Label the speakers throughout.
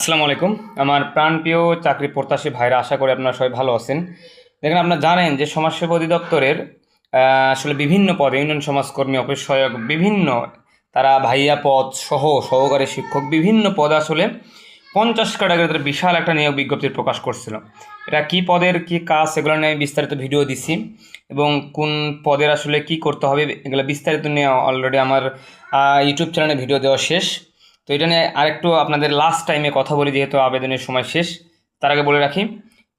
Speaker 1: আসসালামু আলাইকুম। আমার প্রাণপ্রিয় চাকরি প্রত্যাশী ভাইরা, আশা করি আপনারা সবাই ভালো আছেন। দেখেন, আপনারা জানেন যে সমাজসেবা অধিদপ্তরের আসলে বিভিন্ন পদে ইউনিয়ন সমাজকর্মী, অফিস সহায়ক, বিভিন্ন তারা ভাইয়া পদ সহ সহকারী শিক্ষক বিভিন্ন পদে আসলে 50 ক্যাটাগরিতে বিশাল একটা নিয়োগ বিজ্ঞপ্তি প্রকাশ করছিল। এটা কি পদের কি কাজ সেগুলো নিয়ে আমি বিস্তারিত ভিডিও দিছি, এবং কোন পদের আসলে কি করতে হবে এগুলো বিস্তারিত নিয়ে অলরেডি আমার ইউটিউব চ্যানেলে ভিডিও দেওয়া শেষ। তো এটা নিয়ে আরেকটু আপনাদের লাস্ট টাইমে কথা বলি, যেহেতু আবেদনের সময় শেষ। তার আগে বলে রাখি,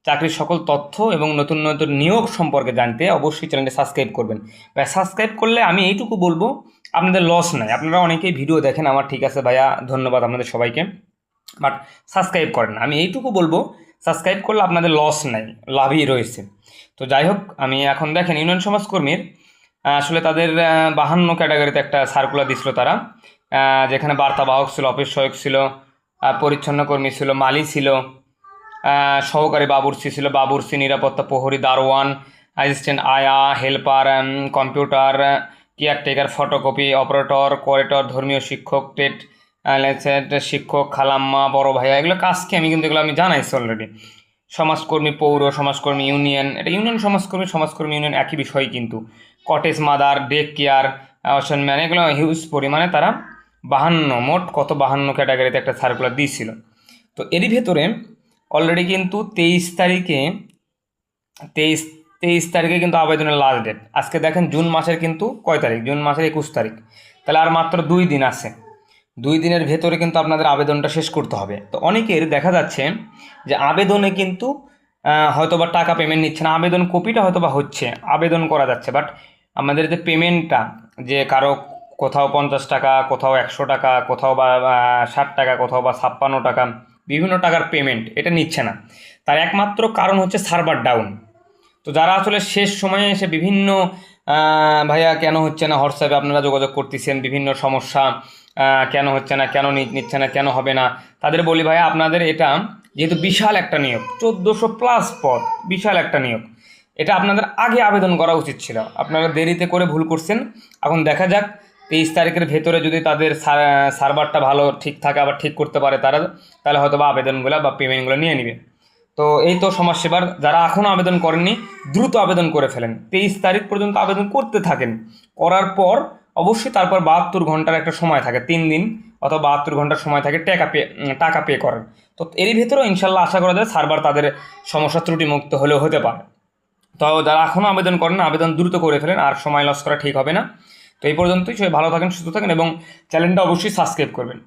Speaker 1: চাকরির সকল তথ্য এবং নতুন নতুন নিয়োগ সম্পর্কে জানতে অবশ্যই চ্যানেলটি সাবস্ক্রাইব করবেন। বা সাবস্ক্রাইব করলে আমি এইটুকু বলবো, আপনাদের লস নাই। আপনারা অনেকেই ভিডিও দেখেন আমার, ঠিক আছে ভাইয়া, ধন্যবাদ আপনাদের সবাইকে, বাট সাবস্ক্রাইব করেন। আমি এইটুকু বলবো, সাবস্ক্রাইব করলে আপনাদের লস নাই, লাভই রয়েছে। তো যাই হোক, আমি এখন দেখেন ইউনিয়ন সমাজকর্মীর আসলে তাদের 52 ক্যাটাগরিতে একটা সার্কুলার দিছিল তারা, যেখানে বার্তাবাহক ছিল, অফিস সহায়ক ছিল, পরিচ্ছন্ন কর্মী ছিল, মালি ছিল, সহকারী বাবুর্চি ছিল, বাবুর্চি, নিরাপত্তা প্রহরী, দারোয়ান, অ্যাসিস্ট্যান্ট আয়া, helper, computer, caretaker, photocopy operator, কোরেটর, ধর্মীয় শিক্ষক, টেট শিক্ষক, খালাম্মা, বড় ভাইয়া, এগুলো কাজকে আমি কিন্তু এগুলো আমি জানাইছি অলরেডি। সমাজকর্মী পৌর, সমাজকর্মী ইউনিয়ন, এটা ইউনিয়ন সমাজকর্মী, সমাজকর্মী ইউনিয়ন একই বিষয় কিন্তু। কটেজ মাদার, ডে কেয়ার, ওয়াশম্যান, এগুলো হিউজ পরিমাণে তারা 52, মোট কত 52 ক্যাটাগরিতে একটা সার্কুলার দিয়েছিল। তো এরই ভেতরে অলরেডি কিন্তু 23 তারিখে কিন্তু আবেদনের লাস্ট ডেট। আজকে দেখেন জুন মাসের কিন্তু কয় তারিখ, জুন মাসের 21 তারিখ, তাহলে আর মাত্র 2 দিন আছে। 2 দিনের ভেতরে কিন্তু আপনাদের আবেদনটা শেষ করতে হবে। তো অনেকের দেখা যাচ্ছে যে আবেদনে কিন্তু হয়তো বা টাকা পেমেন্ট নিচ্ছে না, আবেদন কপিটা হয়তো বা হচ্ছে, আবেদন করা যাচ্ছে, বাট আমাদের যে পেমেন্টটা, যে কারো কোথাও 50 টাকা, কোথাও 100 টাকা, কোথাও বা 60 টাকা, কোথাও বা 56 টাকা, বিভিন্ন টাকার পেমেন্ট এটা নিচ্ছে না। তার একমাত্র কারণ হচ্ছে সার্ভার ডাউন। তো যারা আসলে শেষ সময়ে এসে বিভিন্ন ভাইয়া কেন হচ্ছে না, হোয়াটসঅ্যাপে আপনারা যোগাযোগ করতেছেন, বিভিন্ন সমস্যা, কেন হচ্ছে না, কেন নিচ্ছে না, কেন হবে না, তাদের বলি ভাইয়া, আপনাদের এটা যেহেতু বিশাল একটা নিয়োগ, 1400+ পদ, বিশাল একটা নিয়োগ, এটা আপনাদের আগে আবেদন করা উচিত ছিল। আপনারা দেরিতে করে ভুল করছেন। এখন দেখা যাক 23 তারিখের ভেতরে যদি তাদের সার্ভারটা ভালো ঠিক থাকে, আবার ঠিক করতে পারে তারা, তাহলে হয়তো বা আবেদনগুলো বা পেমেন্টগুলো নিয়ে নেবে। তো এই তো সমাজসেবার, যারা এখনও আবেদন করেননি দ্রুত আবেদন করে ফেলেন, 23 তারিখ পর্যন্ত আবেদন করতে থাকেন। করার পর অবশ্যই তারপর 72 ঘন্টার একটা সময় থাকে, 3 দিন অথবা 72 ঘন্টার সময় থাকে টাকা পে করার। তো এরই ভেতরেও ইনশাল্লাহ আশা করা যায় সার্ভার তাদের সমস্যা ত্রুটি মুক্ত হলেও হতে পারে। তো যারা এখনও আবেদন করেন না, আবেদন দ্রুত করে ফেলেন, আর সময় লস করা ঠিক হবে না। তো এই পর্যন্তই, সবাই ভালো থাকেন, সুস্থ থাকেন, এবং চ্যানেলটা অবশ্যই সাবস্ক্রাইব করবেন।